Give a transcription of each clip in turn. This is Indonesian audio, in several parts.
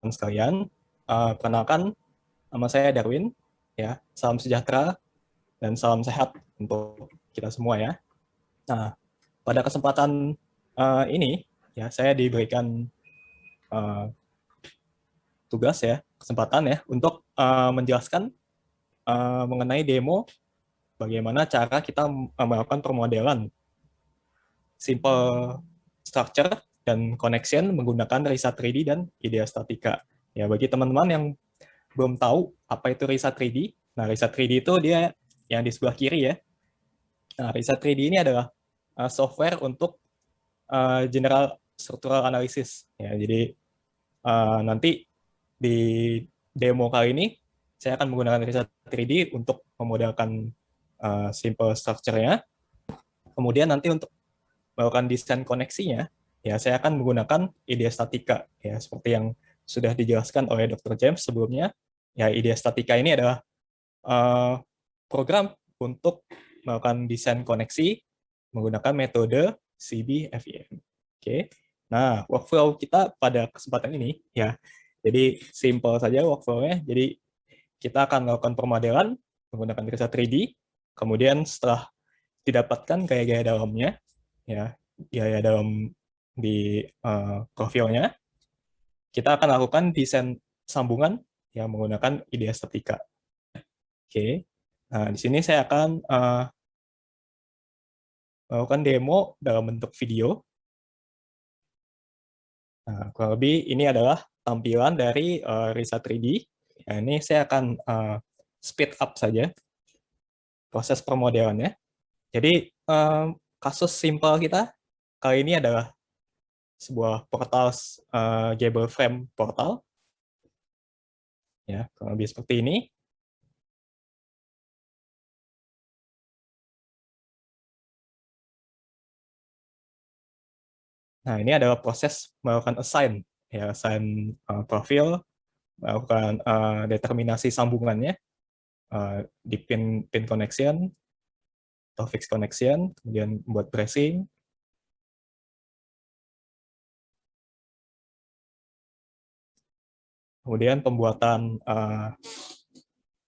sekalian, perkenalkan nama saya Darwin, ya. Salam sejahtera dan salam sehat untuk kita semua ya. Nah, pada kesempatan ini ya saya diberikan uh, tugas ya, kesempatan ya untuk menjelaskan mengenai demo bagaimana cara kita melakukan permodelan simple structure dan connection menggunakan RISA 3D dan IDEA Statica. Ya, bagi teman-teman yang belum tahu apa itu RISA 3D, nah RISA 3D itu dia yang di sebelah kiri ya. Nah, RISA 3D ini adalah software untuk general structural analysis. Ya, jadi nanti di demo kali ini saya akan menggunakan RISA 3D untuk memodelkan simple structure-nya. Kemudian nanti untuk melakukan desain koneksinya, ya saya akan menggunakan IDEA Statica, ya seperti yang sudah dijelaskan oleh Dr. James sebelumnya. Ya, IDEA Statica ini adalah program untuk melakukan desain koneksi menggunakan metode CB-FEM. Oke, nah workflow kita pada kesempatan ini ya, jadi simple saja workflow-nya. Jadi kita akan melakukan permodelan menggunakan RISA 3D, kemudian setelah didapatkan gaya-gaya dalamnya, ya gaya dalam di profilnya, kita akan lakukan desain sambungan yang menggunakan IDEA Statica. Oke, nah di sini saya akan melakukan demo dalam bentuk video. Nah, kurang lebih ini adalah tampilan dari RISA 3D. Nah, ini saya akan speed up saja proses permodelannya. Jadi kasus simpel kita kali ini adalah sebuah portal Gable Frame portal, ya kurang lebih seperti ini. Nah, ini adalah proses melakukan assign, ya assign profil, melakukan determinasi sambungannya di pin connection atau fixed connection, kemudian membuat bracing, kemudian pembuatan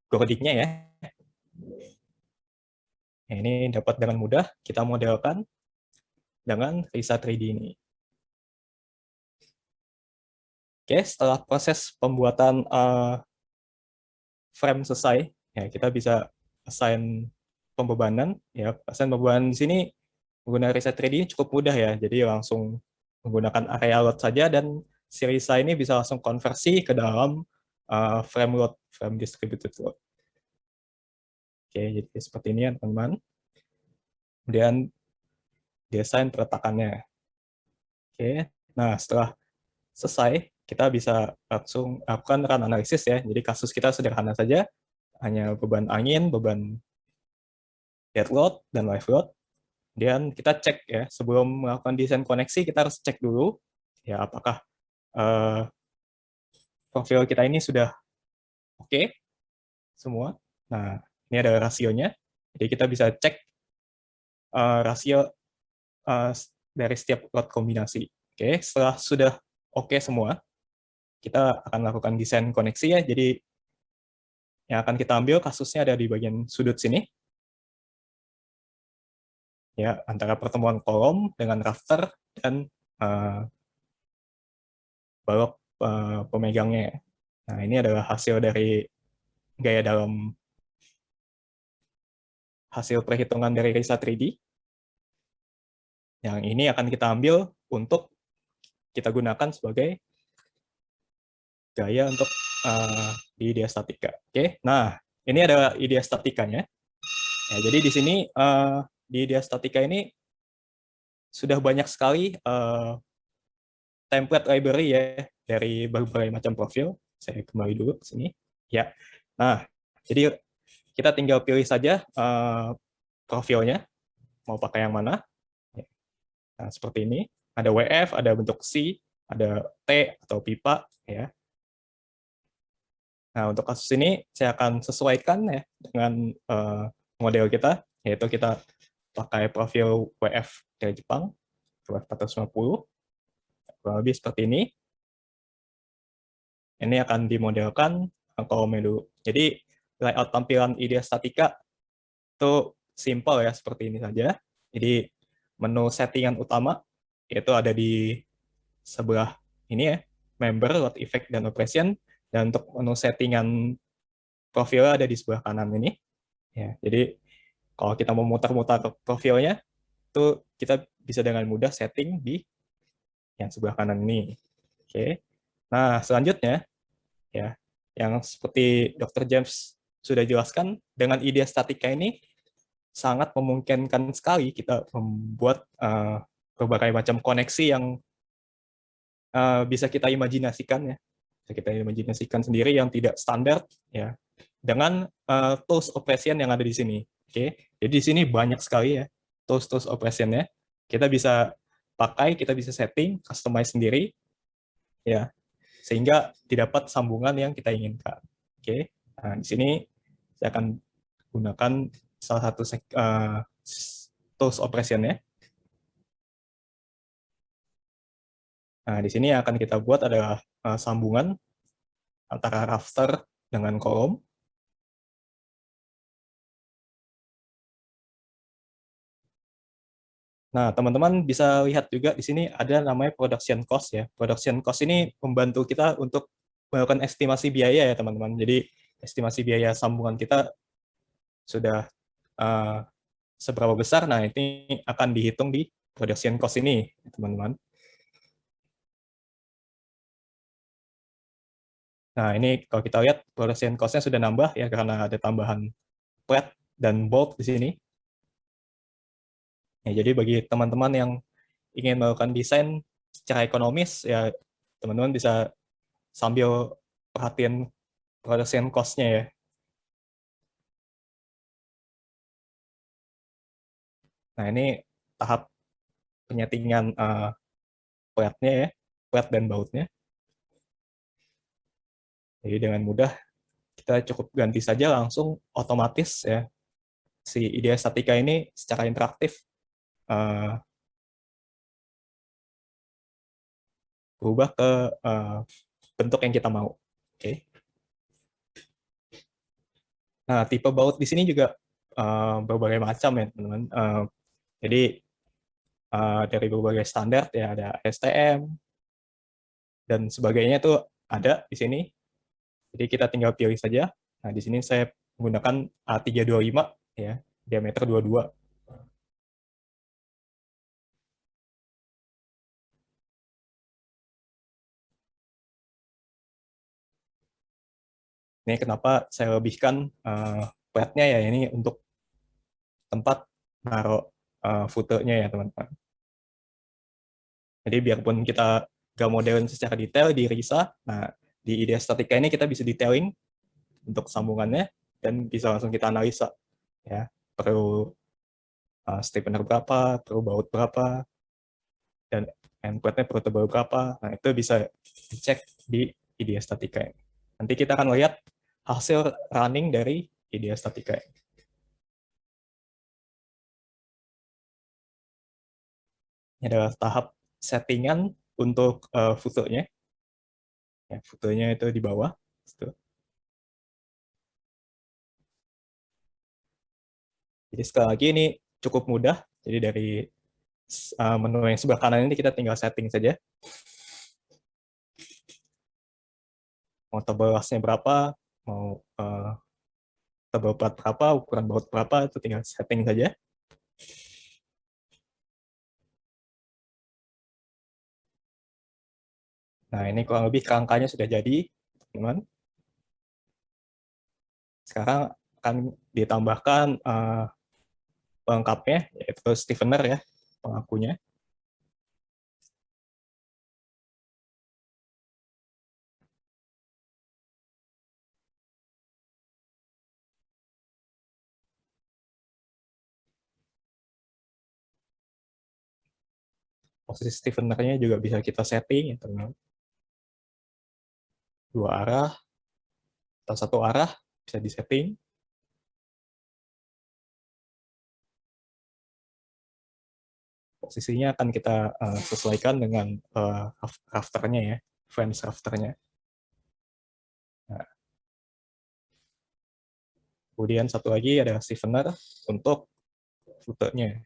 codingnya ya. Nah, ini dapat dengan mudah kita modelkan dengan RISA 3D ini. Oke, setelah proses pembuatan frame selesai, ya kita bisa assign pembebanan. Ya, assign pembebanan di sini menggunakan RISA 3D cukup mudah ya. Jadi langsung menggunakan area load saja dan si RISA ini bisa langsung konversi ke dalam frame load, frame distributed load. Oke, jadi seperti ini ya teman-teman. Kemudian desain peletakannya. Oke, nah setelah selesai, kita bisa langsung lakukan run analisis ya. Jadi kasus kita sederhana saja, hanya beban angin, beban dead load, dan live load. Kemudian kita cek ya, sebelum melakukan desain koneksi, kita harus cek dulu ya apakah profil kita ini sudah oke semua. Nah, ini ada rasionya. Jadi kita bisa cek rasio dari setiap load kombinasi. Oke, setelah sudah oke semua, kita akan lakukan desain koneksi ya. Jadi yang akan kita ambil kasusnya ada di bagian sudut sini. Ya, antara pertemuan kolom dengan rafter dan balok pemegangnya. Nah, ini adalah hasil dari gaya dalam hasil perhitungan dari RISA 3D. Yang ini akan kita ambil untuk kita gunakan sebagai gaya untuk di IDEA Statica. Oke, nah ini adalah IDEA Staticanya. Ya, jadi di sini di IDEA Statica ini sudah banyak sekali template library ya dari berbagai macam profil. Saya kembali dulu ke sini. Ya, nah jadi kita tinggal pilih saja profilnya mau pakai yang mana. Nah, seperti ini. Ada WF, ada bentuk C, ada T atau pipa ya. Nah, untuk kasus ini saya akan sesuaikan ya dengan model kita, yaitu kita pakai profil WF dari Jepang, WF 450, kurang lebih seperti ini. Ini akan dimodelkan kolomnya dulu. Jadi layout tampilan IDEA Statica itu simple ya, seperti ini saja. Jadi menu settingan utama yaitu ada di sebelah ini ya, member, load effect, dan operation. Dan untuk menu settingan profilnya ada di sebelah kanan ini. Ya, jadi kalau kita mau mutar-mutar profilnya, itu kita bisa dengan mudah setting di yang sebelah kanan ini. Oke. Nah, selanjutnya ya, yang seperti Dr. James sudah jelaskan, dengan ide statika ini sangat memungkinkan sekali kita membuat berbagai macam koneksi yang bisa kita imajinasikan ya. Bisa kita imajinasikan sendiri yang tidak standar ya, dengan tools operation yang ada di sini. Oke. Jadi di sini banyak sekali ya tools operation-nya. Kita bisa pakai, kita bisa setting, customize sendiri ya, sehingga didapat sambungan yang kita inginkan. Oke. Nah, di sini saya akan gunakan salah satu tools operation-nya. Nah, di sini yang akan kita buat adalah sambungan antara rafter dengan kolom. Nah, teman-teman bisa lihat juga di sini ada namanya production cost ya. Production cost ini membantu kita untuk melakukan estimasi biaya ya, teman-teman. Jadi, estimasi biaya sambungan kita sudah seberapa besar. Nah, ini akan dihitung di production cost ini, teman-teman. Nah, ini kalau kita lihat production cost-nya sudah nambah ya, karena ada tambahan flat dan bolt di sini. Ya, jadi bagi teman-teman yang ingin melakukan desain secara ekonomis, ya teman-teman bisa sambil perhatiin production cost-nya ya. Nah, ini tahap penyetingan flat-nya ya, flat dan bautnya. Jadi dengan mudah kita cukup ganti saja langsung otomatis ya, si IDEA Statica ini secara interaktif berubah ke bentuk yang kita mau. Oke. Nah, tipe baut di sini juga berbagai macam ya, teman-teman. Jadi dari berbagai standar ya, ada STM dan sebagainya itu ada di sini. Jadi kita tinggal pilih saja. Nah, di sini saya menggunakan A325 ya, diameter 22. Ini kenapa saya lebihkan platnya ya, ini untuk tempat naruh footenya ya, teman-teman. Jadi biarpun kita nggak modelin secara detail di RISA, nah di IDEA Statica ini kita bisa detailing untuk sambungannya dan bisa langsung kita analisa ya, perlu stiffener berapa, perlu baut berapa, dan endplate-nya perlu tebal berapa. Nah, itu bisa dicek di IDEA Statica. Nanti kita akan lihat hasil running dari IDEA Statica. Ini adalah tahap settingan untuk fotonya. Ya, fotonya itu di bawah. Jadi sekali lagi ini cukup mudah. Jadi dari menu yang sebelah kanan ini kita tinggal setting saja. Mau tebal lasnya berapa, mau tebal plat berapa, ukuran baut berapa, itu tinggal setting saja. Nah, ini kurang lebih kerangkanya sudah jadi, teman. Sekarang akan ditambahkan pelengkapnya, yaitu stiffener ya, pengakunya. Posisi stiffenernya juga bisa kita setting, ya, teman. Dua arah atau satu arah bisa disetting. Posisinya akan kita sesuaikan dengan rafternya ya, fence rafternya. Kemudian satu lagi ada Stevener untuk footnote-nya.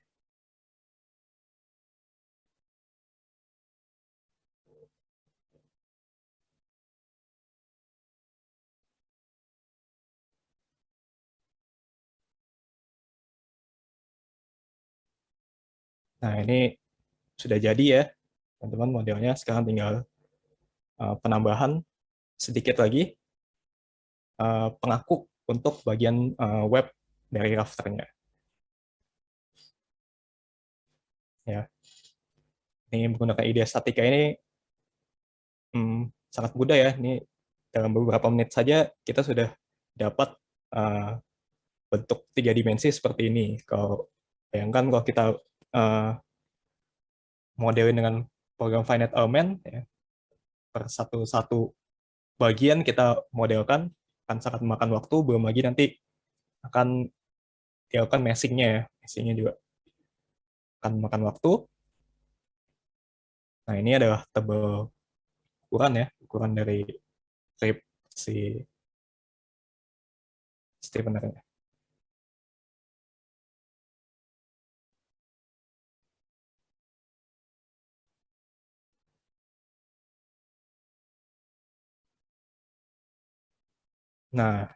Nah, ini sudah jadi ya, teman-teman, modelnya. Sekarang tinggal penambahan sedikit lagi pengaku untuk bagian web dari rafternya. Ya, ini menggunakan ide statika ini sangat mudah ya. Ini dalam beberapa menit saja kita sudah dapat bentuk 3 dimensi seperti ini. Kalau bayangkan kalau kita modelin dengan program finite element, ya, per satu-satu bagian kita modelkan akan sangat memakan waktu, belum lagi nanti akan dilakukan meshing-nya ya. Meshing-nya juga akan memakan waktu. Nah, ini adalah tebal ukuran ya, ukuran dari strip si Stevener. Nah,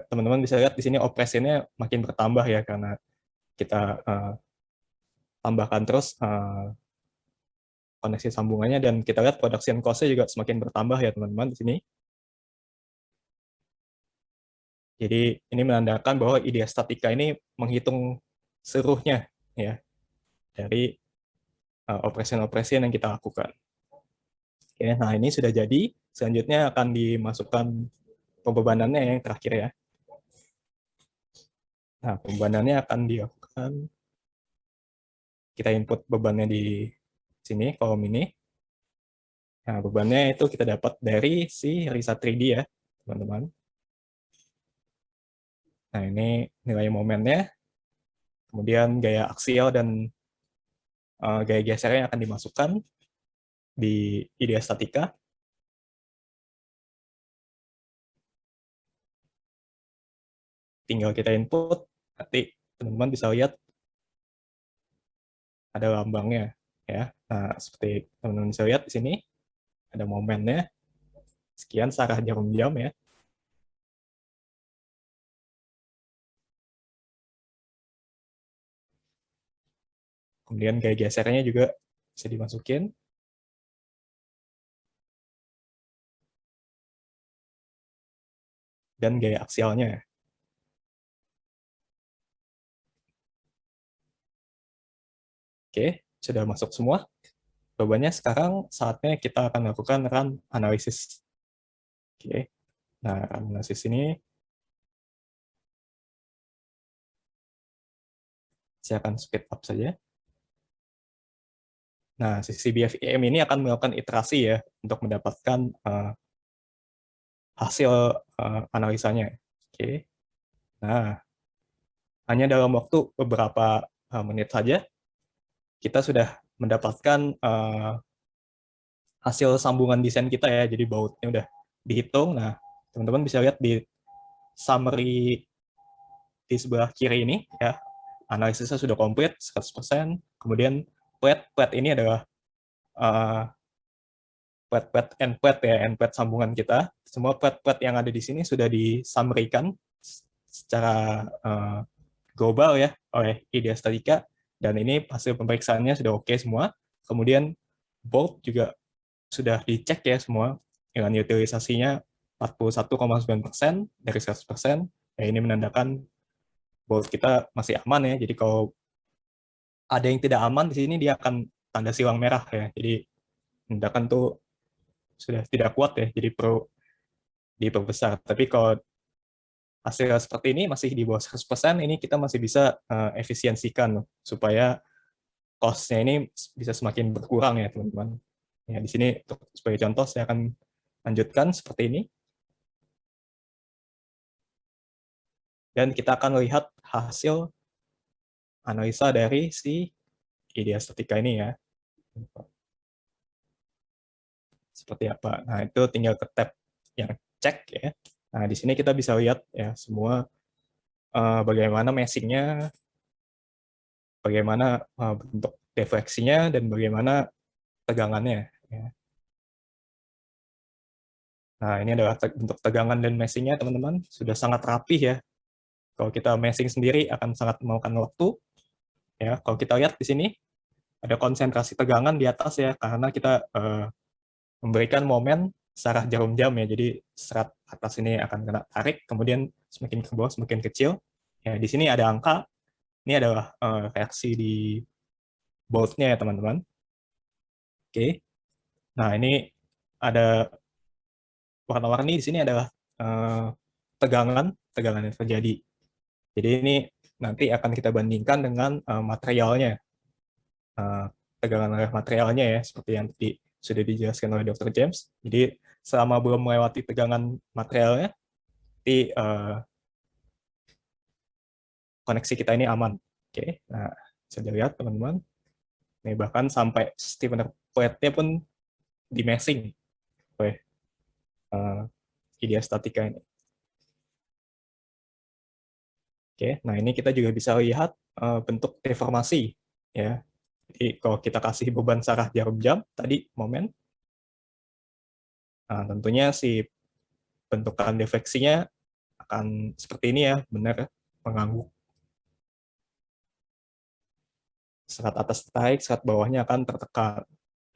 teman-teman bisa lihat di sini operasinya makin bertambah ya, karena kita tambahkan terus koneksi sambungannya, dan kita lihat production cost-nya juga semakin bertambah ya teman-teman di sini. Jadi ini menandakan bahwa ide statika ini menghitung seluruhnya ya dari operation-operation yang kita lakukan. Oke, nah ini sudah jadi. Selanjutnya akan dimasukkan pembebanannya yang terakhir ya. Nah, pembebanannya akan dilakukan, kita input bebannya di sini, kolom ini. Nah, bebannya itu kita dapat dari si Risa 3D ya, teman-teman. Nah, ini nilai momennya, kemudian gaya aksial dan gaya gesernya akan dimasukkan di ide statika. Tinggal kita input, nanti teman-teman bisa lihat ada lambangnya ya. Nah, seperti teman-teman bisa lihat di sini ada momennya sekian searah jarum jam ya. Kemudian gaya gesernya juga bisa dimasukin. Dan gaya aksialnya. Oke, sudah masuk semua. Jawabannya sekarang saatnya kita akan lakukan run analisis. Oke, nah analisis ini saya akan speed up saja. Nah, si CBFEM ini akan melakukan iterasi ya untuk mendapatkan hasil analisanya. Oke, nah hanya dalam waktu beberapa menit saja kita sudah mendapatkan hasil sambungan desain kita ya. Jadi bautnya udah dihitung. Nah, teman-teman bisa lihat di summary di sebelah kiri ini ya, analisisnya sudah komplit 100%. Kemudian plat ini adalah plat endplat ya, endplat sambungan kita. Semua plat yang ada di sini sudah disummarikan secara global ya oleh Idea Statika, dan ini hasil pemeriksaannya sudah oke semua. Kemudian bolt juga sudah dicek ya semua dengan utilisasinya 41,9% dari 100%. Ya, ini menandakan bolt kita masih aman ya. Jadi kalau ada yang tidak aman di sini, dia akan tanda silang merah ya. Jadi tindakan tuh sudah tidak kuat ya, jadi perlu diperbesar. Tapi kalau hasil seperti ini masih di bawah 100%, ini kita masih bisa efisiensikan supaya cost-nya ini bisa semakin berkurang ya teman-teman. Ya, di sini sebagai contoh saya akan lanjutkan seperti ini. Dan kita akan lihat hasil analisa dari si Idea Statika ini ya. Seperti apa. Nah, itu tinggal ke tab yang cek ya. Nah, di sini kita bisa lihat ya semua bagaimana meshing-nya, bagaimana bentuk defleksinya, dan bagaimana tegangannya. Ya. Nah, ini adalah bentuk tegangan dan meshing-nya, teman-teman. Sudah sangat rapih ya. Kalau kita meshing sendiri akan sangat memakan waktu. Ya, kalau kita lihat di sini, ada konsentrasi tegangan di atas ya, karena kita memberikan momen searah jarum jam ya. Jadi serat atas ini akan kena tarik, kemudian semakin ke bawah semakin kecil. Ya, di sini ada angka. Ini adalah reaksi di bolt-nya ya, teman-teman. Oke. Nah, ini ada warna-warni di sini adalah tegangan yang terjadi. Jadi ini nanti akan kita bandingkan dengan materialnya, tegangan oleh materialnya ya, seperti yang tadi sudah dijelaskan oleh Dr. James. Jadi selama belum melewati tegangan materialnya, di koneksi kita ini aman. Oke, nah bisa dilihat teman-teman. Nih bahkan sampai stiffener plate-nya pun di meshing oleh ideostatika ini. Oke, nah ini kita juga bisa lihat bentuk deformasi ya. Jadi kalau kita kasih beban searah jarum jam tadi momen, nah tentunya si bentukan defleksinya akan seperti ini ya, benar mengangguk. Serat atas tertarik, serat bawahnya akan tertekan.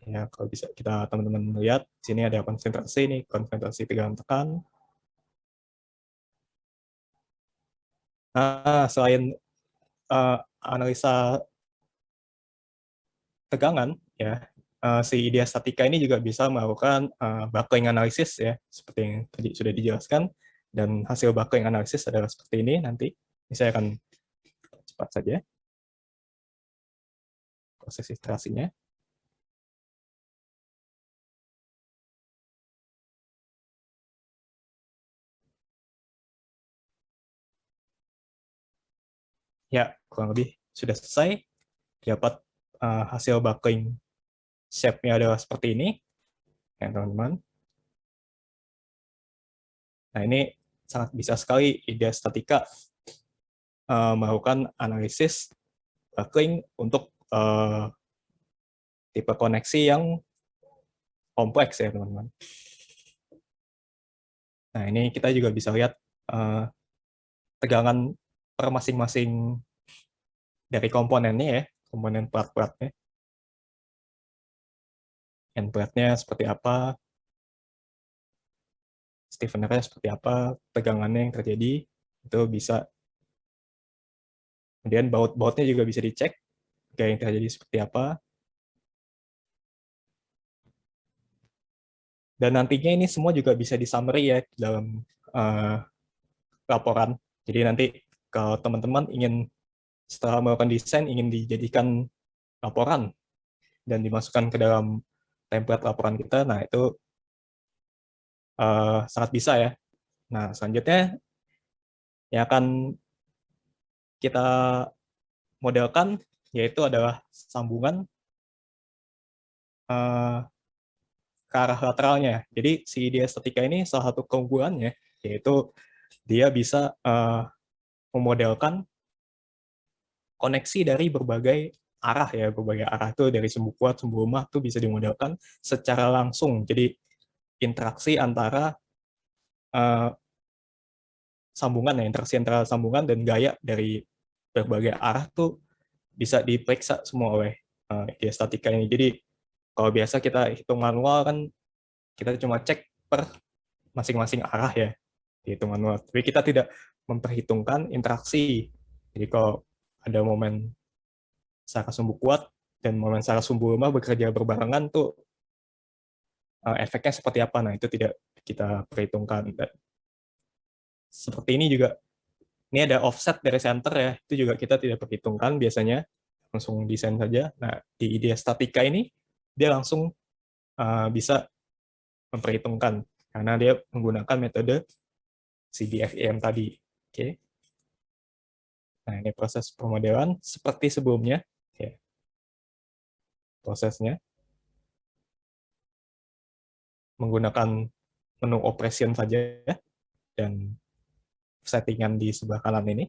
Ya, kalau bisa kita teman-teman lihat, sini ada konsentrasi nih, konsentrasi tegangan tekan. Nah, selain analisa tegangan, ya, si ideostatika ini juga bisa melakukan buckling analisis ya, seperti yang tadi sudah dijelaskan. Dan hasil buckling analisis adalah seperti ini nanti. Ini saya akan cepat saja proses iterasinya. Ya, kurang lebih sudah selesai. Dapat hasil buckling shape-nya adalah seperti ini, ya teman-teman. Nah, ini sangat bisa sekali ideostatika melakukan analisis buckling untuk tipe koneksi yang kompleks ya teman-teman. Nah, ini kita juga bisa lihat tegangan per masing-masing dari komponennya ya, komponen plat-platnya. End-platnya seperti apa, stiffener-nya seperti apa, tegangannya yang terjadi, itu bisa. Kemudian baut-bautnya juga bisa dicek, gaya yang terjadi seperti apa. Dan nantinya ini semua juga bisa di-summary ya dalam laporan. Jadi nanti kalau teman-teman ingin setelah melakukan desain ingin dijadikan laporan dan dimasukkan ke dalam template laporan kita, nah itu sangat bisa ya. Nah selanjutnya yang akan kita modelkan yaitu adalah sambungan ke arah lateralnya. Jadi si ideostatika ini salah satu keunggulannya yaitu dia bisa memodelkan koneksi dari berbagai arah ya, berbagai arah itu dari sumbu kuat, sumbu lemah itu bisa dimodelkan secara langsung. Jadi interaksi antara sambungan ya, interaksi antara sambungan dan gaya dari berbagai arah tuh bisa diperiksa semua oleh ideostatika ini. Jadi kalau biasa kita hitung manual kan kita cuma cek per masing-masing arah ya, dihitung manual. Tapi kita tidak memperhitungkan interaksi. Jadi kalau ada momen secara sumbu kuat dan momen secara sumbu lemah bekerja berbarengan tuh efeknya seperti apa? Nah itu tidak kita perhitungkan. Dan seperti ini juga, ini ada offset dari center ya, itu juga kita tidak perhitungkan biasanya, langsung desain saja. Nah di ideostatika ini dia langsung bisa memperhitungkan karena dia menggunakan metode CDFEM tadi. Oke. Nah ini proses pemodelan seperti sebelumnya. Ya. Prosesnya menggunakan menu operation saja dan settingan di sebelah kanan ini.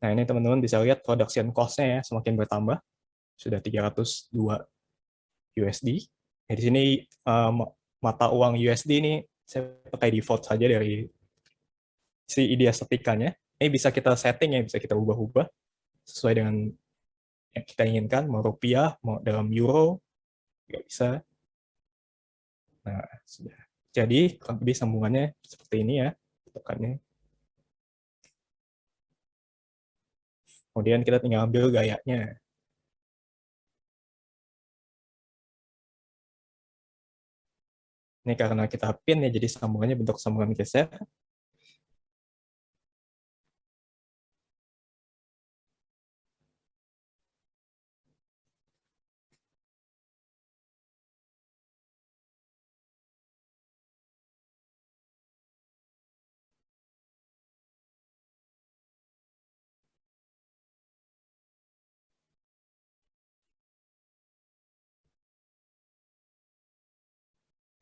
Nah, ini teman-teman bisa lihat production cost-nya ya, semakin bertambah. Sudah 302 USD. Di sini mata uang USD ini saya pakai default saja dari si idea setikanya. Ini bisa kita setting ya, bisa kita ubah-ubah sesuai dengan yang kita inginkan, mau rupiah, mau dalam euro, juga bisa. Nah, sudah. Jadi, kurang lebih sambungannya seperti ini ya, tekannya. Kemudian kita tinggal ambil gayanya. Ini karena kita pin ya, jadi sambungannya bentuk sambungan geser.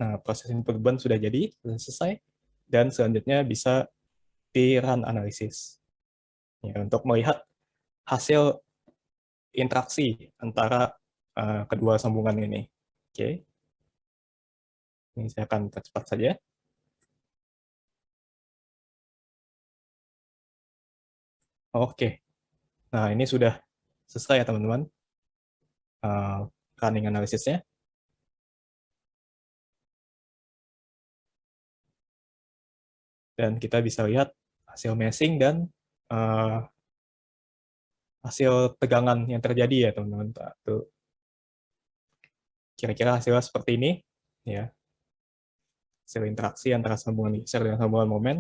Nah, proses input beban sudah jadi, sudah selesai. Dan selanjutnya bisa di run analysis. Ya, untuk melihat hasil interaksi antara kedua sambungan ini. Oke, ini saya akan percepat saja. Oke, nah ini sudah selesai ya teman-teman, running analisisnya. Dan kita bisa lihat hasil meshing dan hasil tegangan yang terjadi ya teman-teman. Tuh, kira-kira hasilnya seperti ini ya, hasil interaksi antara sambungan geser dan sambungan momen.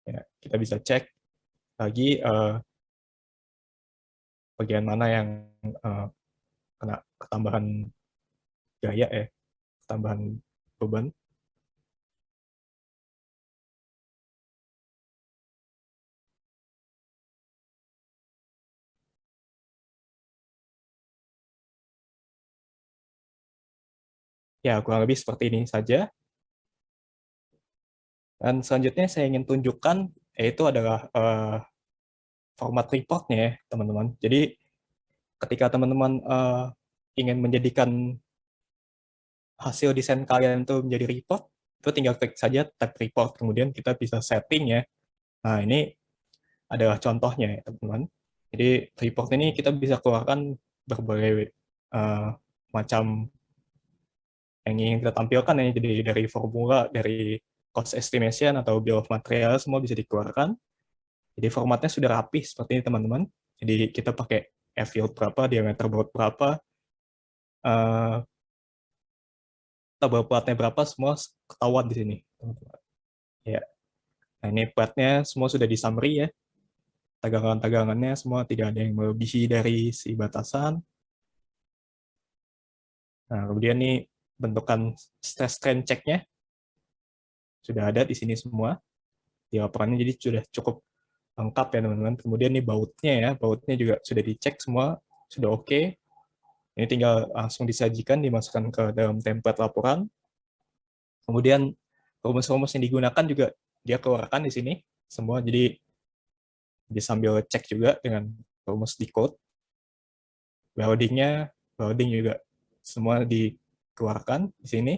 Ya, kita bisa cek lagi bagian mana yang kena ketambahan gaya ya, ketambahan beban. Ya, kurang lebih seperti ini saja. Dan selanjutnya saya ingin tunjukkan, yaitu adalah format reportnya ya, teman-teman. Jadi, ketika teman-teman ingin menjadikan hasil desain kalian itu menjadi report, itu tinggal klik saja tab report, kemudian kita bisa setting ya. Nah, ini adalah contohnya ya, teman-teman. Jadi, report ini kita bisa keluarkan berbagai macam yang ingin kita tampilkan ya, jadi dari formula, dari cost estimation atau bill of material, semua bisa dikeluarkan. Jadi formatnya sudah rapi seperti ini teman-teman. Jadi kita pakai F-yield berapa, diameter baut berapa, tebal platnya berapa, semua ketahuan di sini. Teman-teman. Ya. Nah ini platnya semua sudah di summary ya. Tegangan-tegangannya semua tidak ada yang melebihi dari si batasan. Nah kemudian ini bentukan stress strain check-nya sudah ada di sini semua. Di laporannya jadi sudah cukup lengkap ya teman-teman. Kemudian nih bautnya ya, bautnya juga sudah dicek semua, sudah oke. Ini tinggal langsung disajikan, dimasukkan ke dalam template laporan. Kemudian rumus-rumus yang digunakan juga dia keluarkan di sini semua, jadi disambil cek juga dengan rumus di code. Welding juga semua dikeluarkan di sini,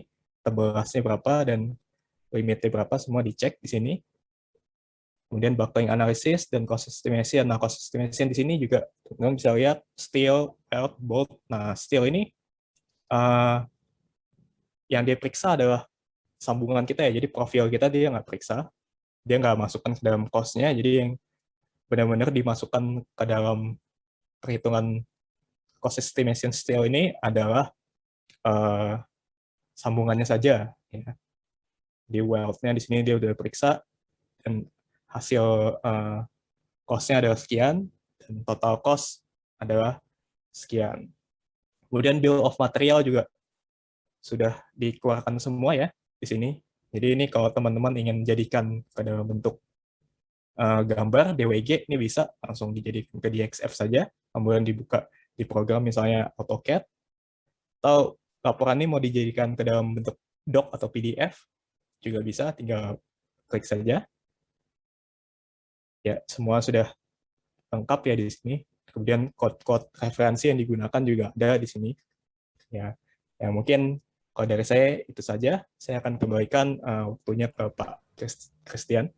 tebelasnya berapa dan limitnya berapa semua dicek di sini. Kemudian buckling analysis dan cost estimation. Nah, cost estimation di sini juga teman-teman bisa lihat steel, weld, bolt. Nah, steel ini yang dia periksa adalah sambungan kita ya. Jadi profil kita dia nggak periksa, dia nggak masukkan ke dalam cost-nya. Jadi yang benar-benar dimasukkan ke dalam perhitungan cost estimation steel ini adalah sambungannya saja. Ya. Di weld-nya di sini dia udah periksa dan hasil cost-nya adalah sekian dan total cost adalah sekian. Kemudian bill of material juga sudah dikeluarkan semua ya di sini. Jadi ini kalau teman-teman ingin jadikan ke dalam bentuk gambar DWG, ini bisa langsung dijadikan ke DXF saja, kemudian dibuka di program misalnya AutoCAD, atau laporan ini mau dijadikan ke dalam bentuk doc atau PDF, juga bisa, tinggal klik saja. Ya, semua sudah lengkap ya di sini. Kemudian code-code referensi yang digunakan juga ada di sini. Ya, ya mungkin kalau dari saya itu saja. Saya akan kembalikan waktunya ke Pak Christian.